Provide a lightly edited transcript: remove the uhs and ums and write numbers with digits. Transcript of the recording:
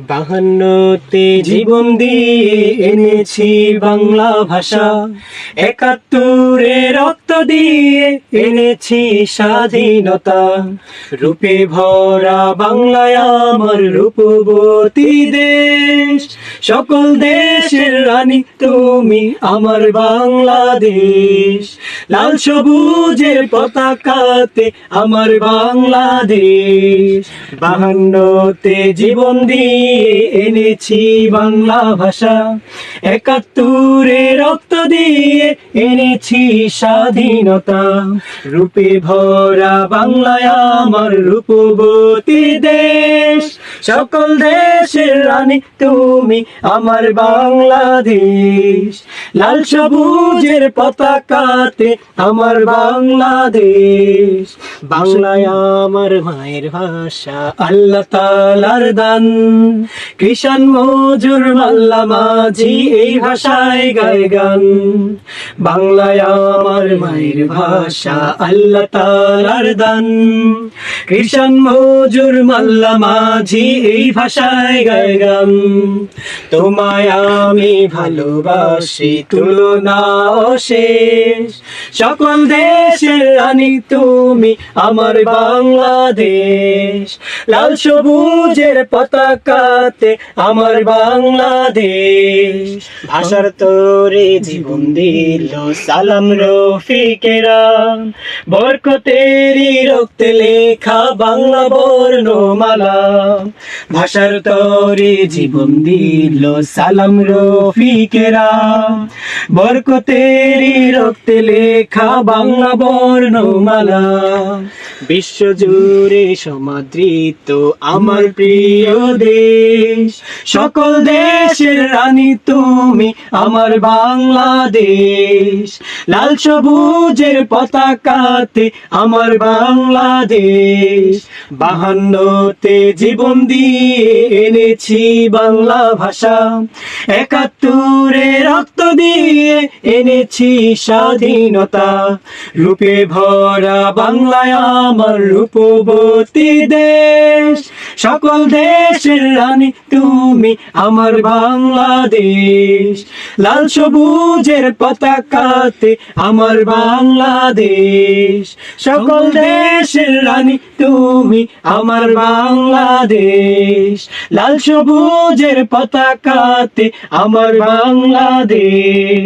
বাহান্নতে জীবন দিয়ে এনেছি বাংলা ভাষা, ৭১-এ রক্ত দিয়ে এনেছি স্বাধীনতা। রূপে ভরা বাংলায় আমার রূপবতী দেশ, সকল দেশের রানী তুমি আমার বাংলাদেশ। লাল সবুজের পতাকাতে আমার বাংলাদেশ, বাহান্নতে জীবন দিয়ে এনেছি বাংলা ভাষা, ৭১-এ রক্ত দিয়ে এনেছি স্বাধীনতা। রূপে ভরা বাংলায় আমার রূপবতী দেশ, সকল দেশের রানী তুমি আমার বাংলাদেশ। লাল সবুজের পতাকাতে আমার বাংলাদেশ, বাংলায় আমার মায়ের ভাষা, আল্লাহ তাআলার দান। কৃষাণ মজুর মাল্লা মাঝি এই ভাষায় গায় গান। বাংলায় আমার মায়ের ভাষা, আল্লাহ তাআলার দান। কৃষাণ মজুর মাল্লা মাঝি এই ভাষায় গায় গান। তোমায় আমি ভালোবাসি তুলনা অশেষ, সকল দেশের রানী তুমি আমার বাংলাদেশ। লাল সবুজের পতাকাতে আমার বাংলাদেশ, ভাষার তোরে জীবন দিল সালাম রফিকেরা। বরকতেরই রক্তে লেখা বাংলা বর্ণমালা, ভাষার তোরে জীবন দিল সালাম রফিকেরা। বরকতেরই রক্তে লেখা বাংলা বর্ণমালা, বিশ্বজুড়ে সমাদৃত আমার প্রিয় দেশ। সকল দেশের রানী তুমি আমার বাংলাদেশ। লাল সবুজের পতাকাতে আমার বাংলাদেশ, বাহান্নতে জীবন দিয়ে এনেছি বাংলা ভাষা, ৭১-এ রক্ত দিয়ে এনেছি স্বাধীনতা। রূপে ভরা বাংলায় আমার রূপবতী দেশ, সকল দেশের রানী তুমি আমার বাংলাদেশ। লাল সবুজের পতাকাতে আমার বাংলাদেশ, সকল দেশের রানী তুমি আমার বাংলাদেশ। লাল সবুজের পতাকাতে আমার বাংলাদেশ।